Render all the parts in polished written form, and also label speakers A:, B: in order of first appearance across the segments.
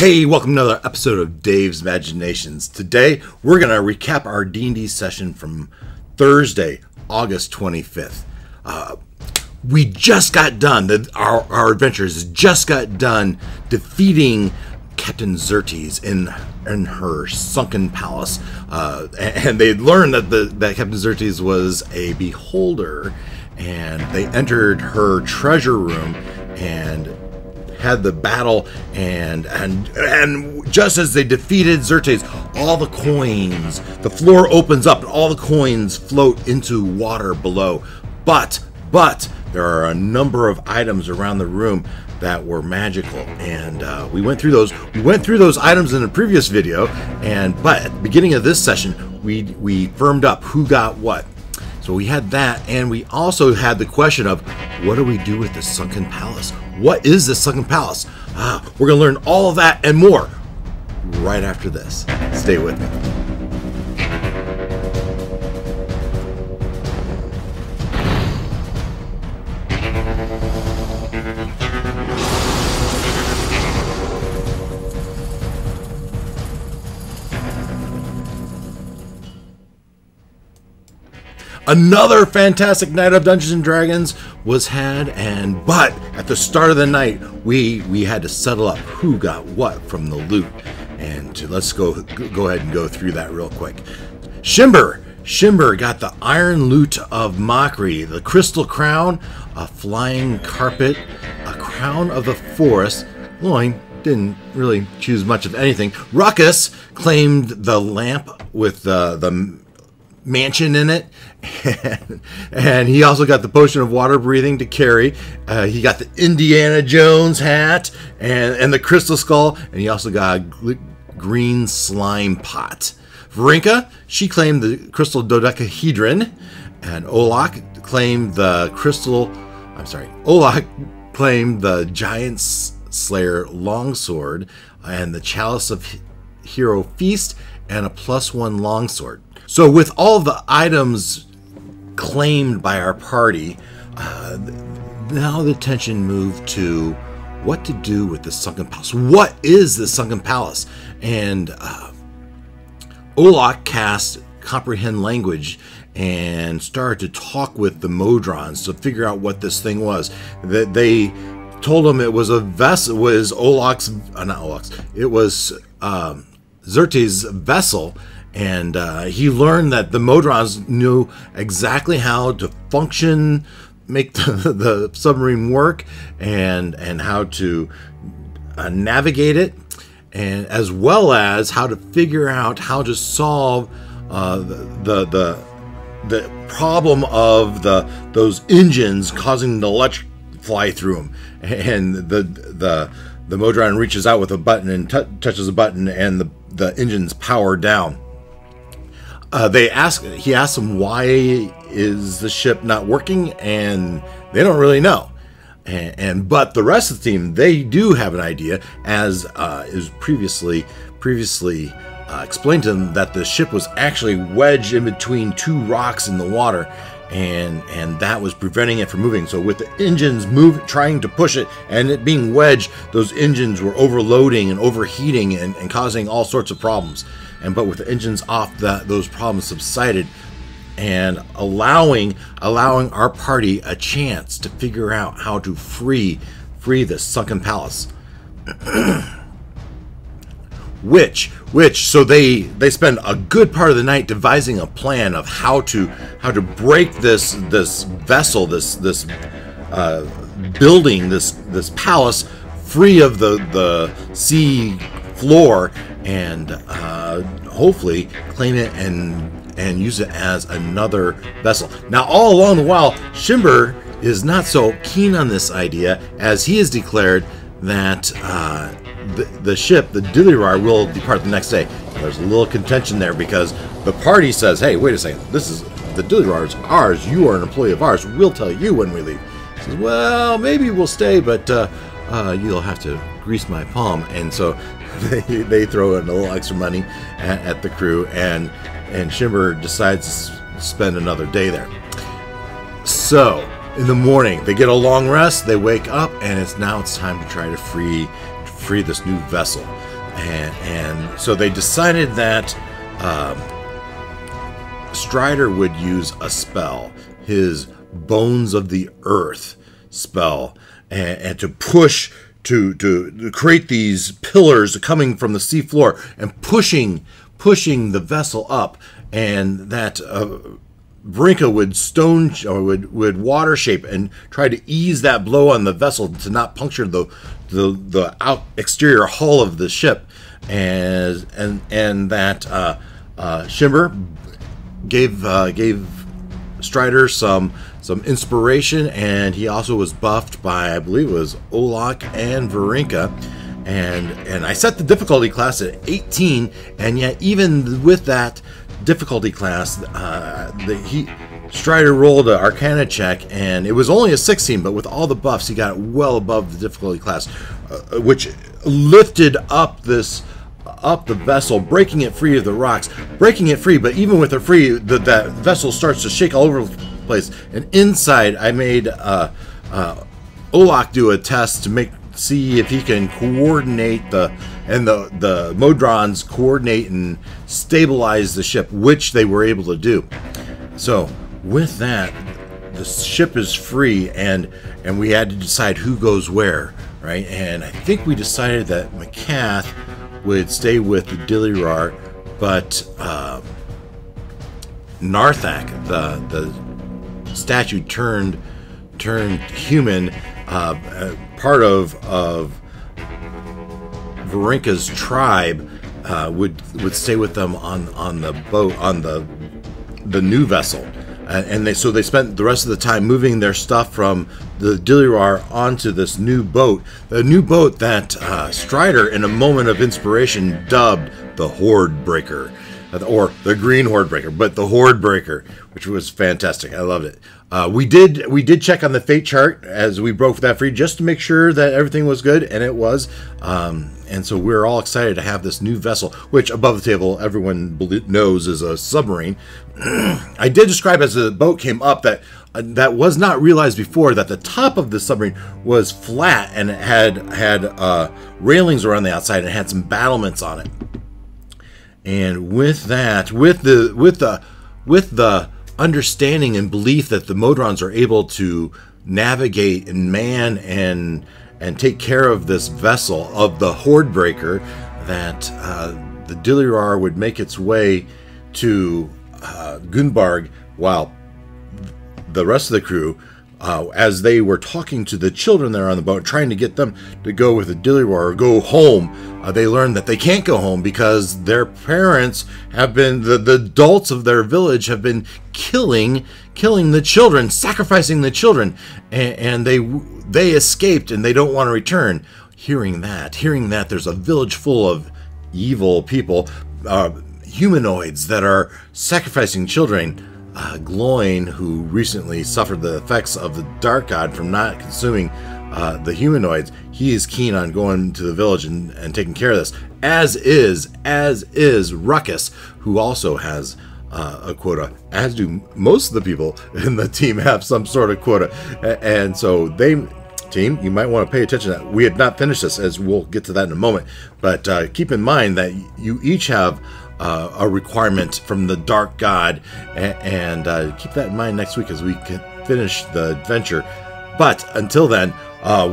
A: Hey, welcome to another episode of Dave's Imaginations. Today, we're going to recap our D&D session from Thursday, August 25th. We just got done, our adventurers just got done defeating Captain Xerxes in her Sunken Palace. And they learned that Captain Xerxes was a beholder, and they entered her treasure room and had the battle, and just as they defeated Xerxes, all the coins, the floor opens up and all the coins float into water below. But there are a number of items around the room that were magical, and we went through those. We went through those items in a previous video, but at the beginning of this session, we firmed up who got what. So we had that, and we also had the question of, what do we do with the Sunken Palace? What is the Sunken Palace? We're going to learn all of that and more right after this. Stay with me. Another fantastic night of Dungeons and Dragons was had, but at the start of the night, we had to settle up who got what from the loot, and let's go ahead and go through that real quick. Shimber got the iron loot of Mockery, the crystal crown, a flying carpet, a crown of the forest. Loin didn't really choose much of anything. Ruckus claimed the lamp with the mansion in it, and he also got the potion of water breathing to carry. He got the Indiana Jones hat and the crystal skull, and he also got a green slime pot. Varinka, she claimed the crystal dodecahedron, and Olak claimed the giant slayer longsword, and the chalice of hero feast, and a +1 longsword. So with all the items claimed by our party, now the attention moved to what to do with the Sunken Palace. What is the Sunken Palace? And Olak cast Comprehend Language and started to talk with the Modrons to figure out what this thing was. That they told him it was a vessel. It was It was Xerxes' vessel. And he learned that the Modrons knew exactly how to function, make the submarine work, and how to navigate it, and as well as how to figure out how to solve the problem of those engines causing the electric fly through them. And the Modron reaches out with a button and touches a button, and the engines power down. He asked them, why is the ship not working, and they don't really know. But the rest of the team, they do have an idea, as is previously explained to them, that the ship was actually wedged in between two rocks in the water, and that was preventing it from moving. So with the engines trying to push it, and it being wedged, those engines were overloading and overheating and causing all sorts of problems. But with the engines off, those problems subsided, and allowing our party a chance to figure out how to free the Sunken Palace. So they spend a good part of the night devising a plan of how to break this vessel, this building, this palace, free of the sea floor, and hopefully claim it and use it as another vessel. Now, all along the while, Shimber is not so keen on this idea, as he has declared that the ship, the Dillirar, will depart the next day. There's a little contention there, because the party says, hey, wait a second, the Dillirar is ours, you are an employee of ours, we'll tell you when we leave. He says, well, maybe we'll stay, but you'll have to grease my palm. And so they throw in a little extra money at the crew, and Shimber decides to spend another day there. So in the morning, they get a long rest, they wake up, and it's time to try to free this new vessel. And so they decided that Strider would use a spell, his Bones of the Earth spell, and to push, to create these pillars coming from the seafloor and pushing the vessel up, and that Varinka would water shape and try to ease that blow on the vessel to not puncture the exterior hull of the ship, and that Shimmer gave Strider some inspiration, and he also was buffed by, I believe it was Olak and Varinka, and I set the difficulty class at 18, and yet even with that difficulty class, Strider rolled an Arcana check, and it was only a 16, but with all the buffs, he got well above the difficulty class, which lifted up the vessel, breaking it free of the rocks, but even with it free, that vessel starts to shake all over the place. And inside, I made Olak do a test to see if he can coordinate the Modrons coordinate and stabilize the ship, which they were able to do. So with that, the ship is free, and we had to decide who goes where, right? And I think we decided that Macath would stay with the Dilirar, but Narthak, the statue turned human, part of Varinka's tribe, would stay with them on the boat, on the new vessel, and they spent the rest of the time moving their stuff from the Dilirar onto this new boat, the new boat that Strider, in a moment of inspiration, dubbed the Horde Breaker, or the Green Horde Breaker, but the Horde Breaker, which was fantastic. I loved it. We did check on the fate chart as we broke that free, just to make sure that everything was good, and it was. And so we're all excited to have this new vessel, which above the table everyone knows is a submarine. I did describe as the boat came up that was not realized before, that the top of the submarine was flat and it had railings around the outside and it had some battlements on it. And with that, with the understanding and belief that the Modrons are able to navigate and man and take care of this vessel of the Horde Breaker, that the Dilirar would make its way to Gunbarg, while the rest of the crew, as they were talking to the children that are on the boat, trying to get them to go with the Dilirar or go home, they learned that they can't go home because their parents have been, the adults of their village have been killing the children, sacrificing the children, and they escaped and they don't want to return. Hearing that there's a village full of evil people, humanoids that are sacrificing children. Gloin, who recently suffered the effects of the Dark God from not consuming the humanoids, he is keen on going to the village and taking care of this, as is Ruckus, who also has a quota, as do most of the people in the team have some sort of quota. And so team, you might want to pay attention to that. We had not finished this, as we'll get to that in a moment, but keep in mind that you each have a requirement from the Dark God, and keep that in mind next week as we can finish the adventure. But until then,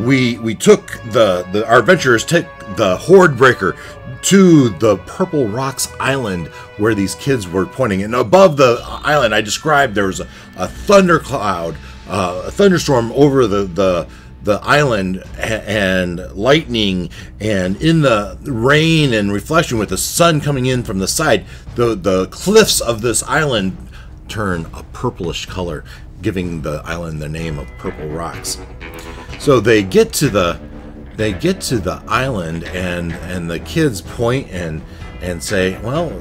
A: we took our adventurers took the Horde Breaker to the Purple Rocks Island, where these kids were pointing. And above the island, I described there was a thundercloud, a thunderstorm over the island, and lightning, and in the rain and reflection with the sun coming in from the side, the cliffs of this island turn a purplish color, giving the island the name of Purple Rocks. So they get to the island, and the kids point and say, well,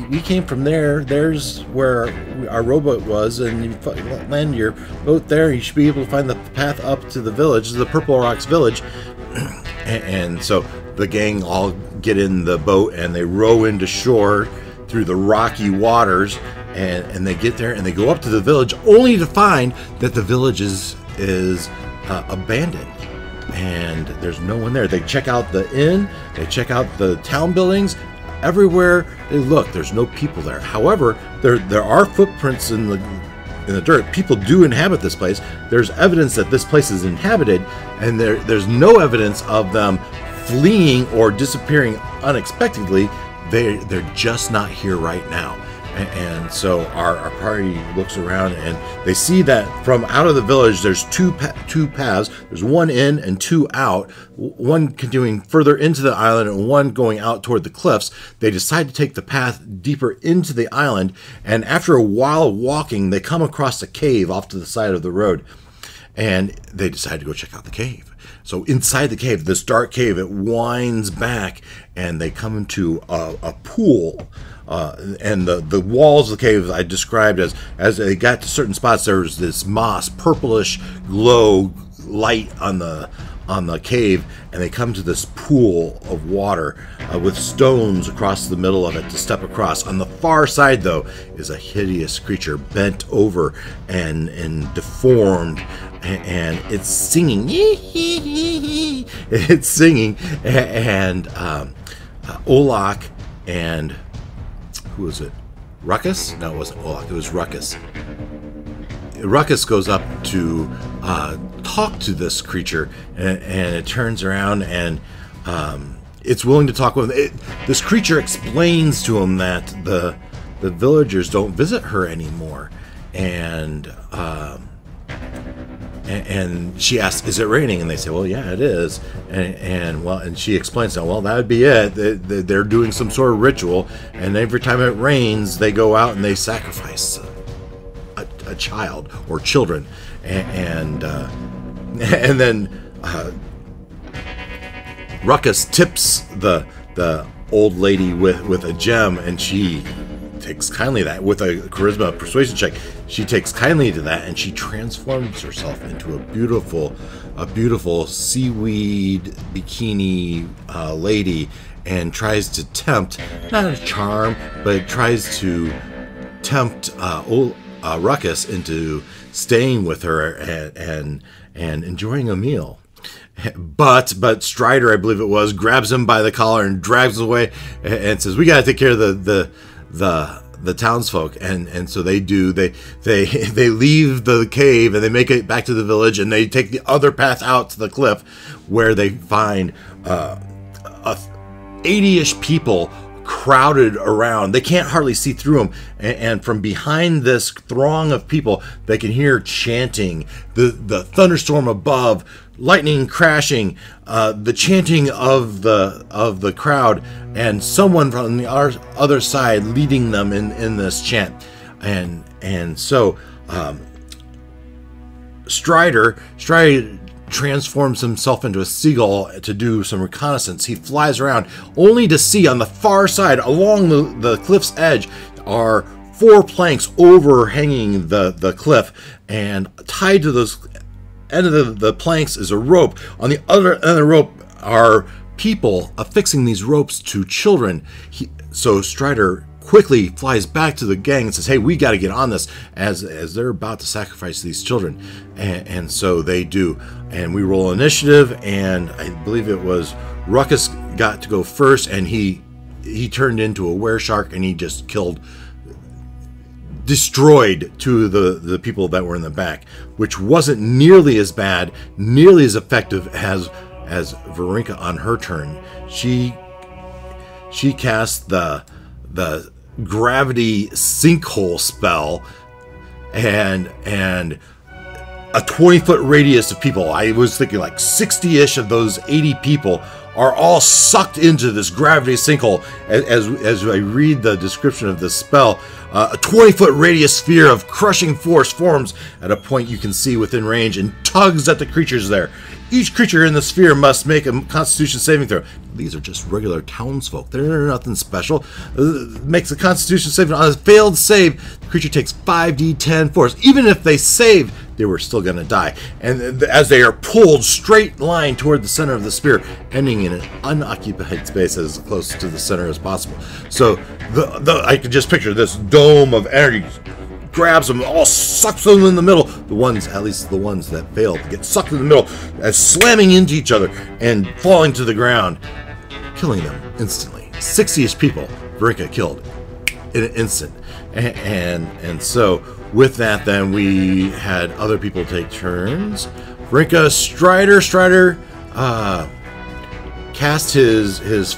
A: we came from there. There's where our rowboat was, and you land your boat there. You should be able to find the path up to the village, the Purple Rocks village. And so the gang all get in the boat, and they row into shore through the rocky waters, and they get there and they go up to the village, only to find that the village is abandoned and there's no one there. They check out the inn, they check out the town buildings. Everywhere they look, there's no people there. However, there are footprints in the dirt. People do inhabit this place. There's evidence that this place is inhabited, and there's no evidence of them fleeing or disappearing unexpectedly. They're just not here right now. And so our party looks around and they see that from out of the village there's two paths. There's one in and two out, one continuing further into the island and one going out toward the cliffs. They decide to take the path deeper into the island, and after a while of walking they come across a cave off to the side of the road, and they decide to go check out the cave. So inside the cave, this dark cave, it winds back and they come into a pool. And the walls of the cave I described as they got to certain spots, there was this moss, purplish glow light on the cave, and they come to this pool of water with stones across the middle of it to step across. On the far side, though, is a hideous creature bent over and deformed, and it's singing. It's singing, and Olak and who was it? Ruckus? No, it wasn't Olak. It was Ruckus. Ruckus goes up to talk to this creature, and it turns around and it's willing to talk with him. This creature explains to him that the villagers don't visit her anymore, and she asks, "Is it raining?" And they say, "Well, yeah, it is." And she explains that, well, that would be it. They're doing some sort of ritual, and every time it rains, they go out and they sacrifice a child or children, and then Ruckus tips the old lady with a gem, and she takes kindly to that with a charisma persuasion check. She takes kindly to that, and she transforms herself into a beautiful seaweed bikini lady, and tries to tempt, not a charm, but tries to tempt Ruckus into staying with her and enjoying a meal. But Strider, I believe it was, grabs him by the collar and drags him away and says, "We got to take care of the townsfolk," and so they do. They leave the cave and they make it back to the village, and they take the other path out to the cliff, where they find 80-ish people crowded around. They can't hardly see through them, and from behind this throng of people, they can hear chanting, the thunderstorm above, lightning crashing, the chanting of the crowd, and someone from the other side leading them in this chant. And so Strider transforms himself into a seagull to do some reconnaissance. He flies around, only to see on the far side, along the cliff's edge, are 4 planks overhanging the cliff, and tied to those end of the planks is a rope. On the other end of the rope are people affixing these ropes to children. So Strider quickly flies back to the gang and says, "Hey, we got to get on this," as they're about to sacrifice these children. And so they do. And we roll initiative, and I believe it was Ruckus got to go first, and he turned into a were-shark, and he just destroyed 2 of the people that were in the back, which wasn't nearly as bad, nearly as effective as Varinka on her turn. She cast the gravity sinkhole spell, and a 20-foot radius of people. I was thinking like 60-ish of those 80 people are all sucked into this gravity sinkhole. As I read the description of this spell, a 20-foot radius sphere of crushing force forms at a point you can see within range and tugs at the creatures there. Each creature in the sphere must make a Constitution saving throw. These are just regular townsfolk. They're nothing special. Makes a Constitution saving. On a failed save, the creature takes 5d10 force. Even if they save, they were still going to die. And as they are pulled straight line toward the center of the spear, ending in an unoccupied space as close to the center as possible. So I could just picture this dome of energy grabs them, all sucks them in the middle. The ones, at least the ones that failed, get sucked in the middle, as slamming into each other and falling to the ground, killing them instantly. 60-ish people Verinka killed in an instant. And so with that, then we had other people take turns. Verinka, Strider cast his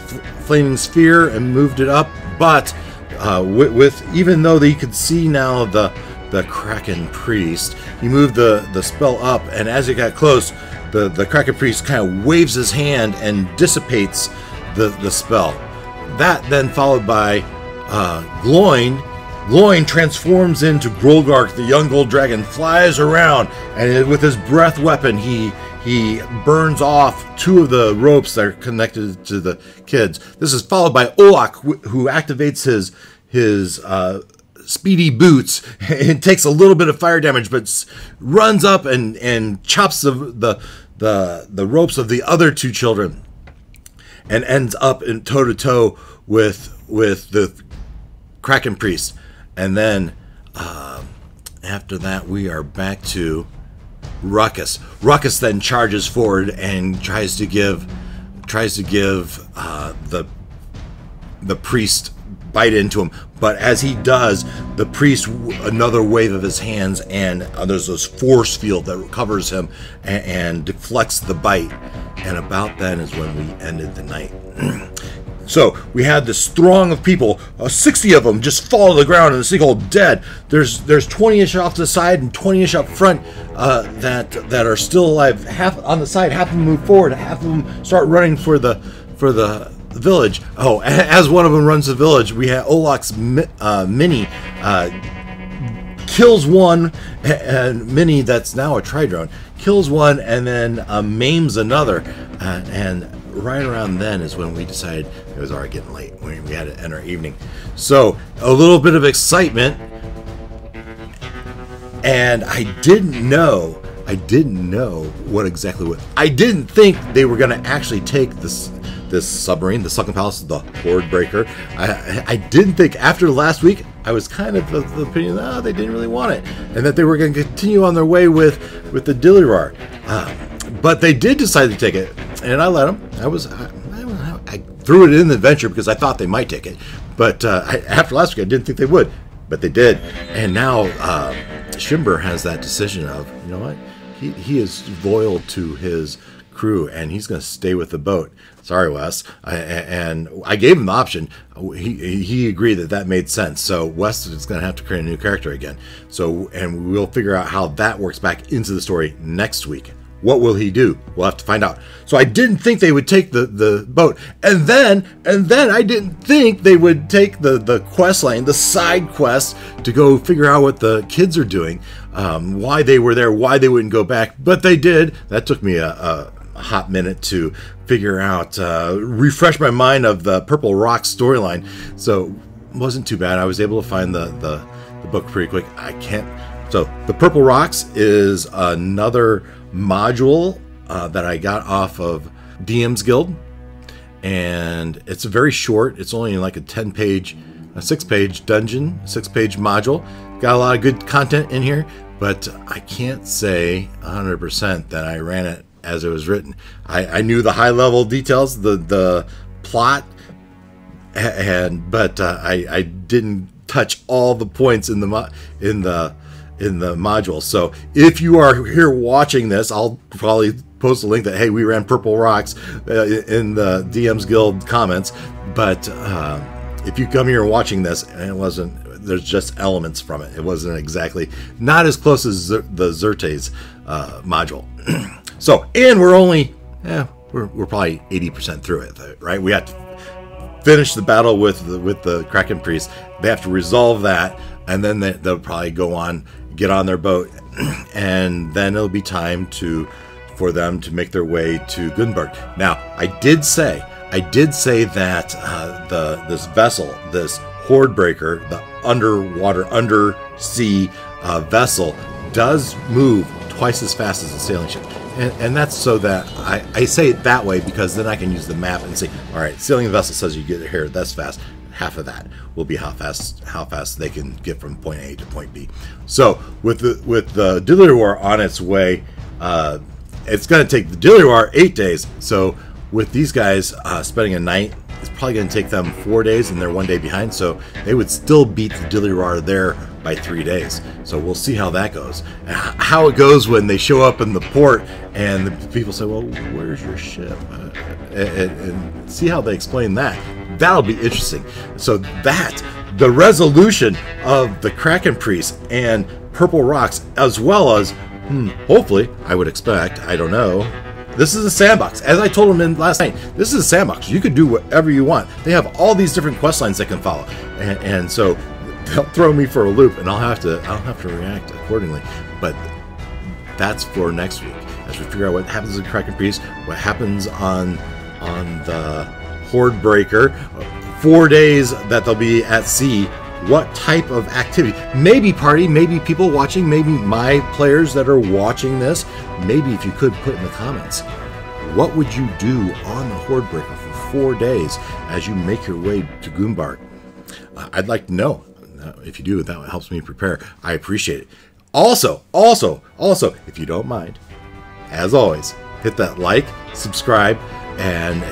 A: flaming sphere and moved it up, but with even though he could see now the Kraken priest, he moved the spell up, and as it got close, the Kraken priest kind of waves his hand and dissipates the spell. That then followed by Gloin. Gloin transforms into Grolgark, the young gold dragon, flies around, and with his breath weapon, he burns off 2 of the ropes that are connected to the kids. This is followed by Olak, who activates his speedy boots and takes a little bit of fire damage, but runs up and chops the ropes of the other 2 children, and ends up in toe-to-toe with the Kraken priest. And then after that, we are back to Ruckus. Ruckus then charges forward and tries to give the priest bite into him. But as he does, the priest, another wave of his hands, and there's this force field that covers him and deflects the bite. And about then is when we ended the night. So we had this throng of people, 60 of them just fall to the ground in the sinkhole dead. There's 20-ish off to the side and 20-ish up front that are still alive. Half on the side, half of them move forward, half of them start running for the village. Oh, as one of them runs the village, we have Olak's Mini kills one, and Mini, that's now a Tridrone, kills one and then maims another, and right around then is when we decided it was already getting late. We had to end our evening. So a little bit of excitement, and I didn't know what exactly. I didn't think they were going to actually take this submarine, the Sunken Palace, the Horde Breaker. I didn't think, after last week, I was kind of of the opinion that they didn't really want it, and that they were going to continue on their way with the Dillirar. But they did decide to take it, and I let them. I threw it in the adventure because I thought they might take it. But after last week, I didn't think they would, but they did. And now Shimber has that decision of, you know what? He is loyal to his crew, and he's going to stay with the boat. Sorry, Wes. And I gave him the option. He agreed that made sense. So Wes is going to have to create a new character again. So, and we'll figure out how that works back into the story next week. What will he do? We'll have to find out. So I didn't think they would take the boat, and then I didn't think they would take the quest line, the side quest, to go figure out what the kids are doing, why they were there, why they wouldn't go back. But they did. That took me a hot minute to figure out, refresh my mind of the Purple Rock storyline. So it wasn't too bad. I was able to find the book pretty quick. So the Purple Rocks is another module that I got off of DM's Guild, and it's very short. It's only like a 6-page dungeon, 6-page module. Got a lot of good content in here, but I can't say 100% that I ran it as it was written. I knew the high level details, the plot, but I didn't touch all the points in the module. So if you are here watching this, I'll probably post a link that, hey, we ran Purple Rocks in the DM's Guild comments. But if you come here watching this and it wasn't, there's just elements from it. It wasn't exactly, not as close as the Xertes module. So, and we're only, we're probably 80% through it, right? We have to finish the battle with the Kraken priest. They have to resolve that, and then they'll probably go on, get on their boat, and then it'll be time for them to make their way to Gutenberg. Now, I did say that this vessel, this Horde Breaker, the underwater, undersea vessel, does move twice as fast as a sailing ship. And that's so that I say it that way because then I can use the map and say, all right, sailing vessel says you get here that's fast. Half of that will be how fast they can get from point A to point B. So with the Deliroir on its way, it's going to take the Deliroir 8 days. So with these guys spending a night, it's probably going to take them 4 days, and they're 1 day behind. So they would still beat the Deliroir there by 3 days. So we'll see how that goes. How it goes when they show up in the port and the people say, well, where's your ship? And see how they explain that. That'll be interesting. So the resolution of the Kraken Priest and Purple Rocks, as well as, hopefully, I would expect, I don't know, this is a sandbox. As I told them last night, this is a sandbox. You could do whatever you want. They have all these different quest lines that can follow. And so they'll throw me for a loop, and I'll have to react accordingly. But that's for next week, as we figure out what happens in Kraken Priest, what happens on the Horde Breaker, 4 days that they'll be at sea. What type of activity? Maybe party, maybe people watching, maybe my players that are watching this. Maybe if you could put in the comments, what would you do on the Horde Breaker for 4 days as you make your way to Goombark? I'd like to know. If you do, that helps me prepare. I appreciate it. Also, if you don't mind, as always, hit that like, subscribe, and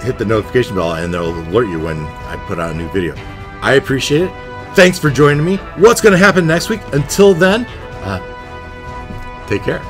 A: hit the notification bell, and they'll alert you when I put out a new video. I appreciate it. Thanks for joining me. What's going to happen next week? Until then, take care.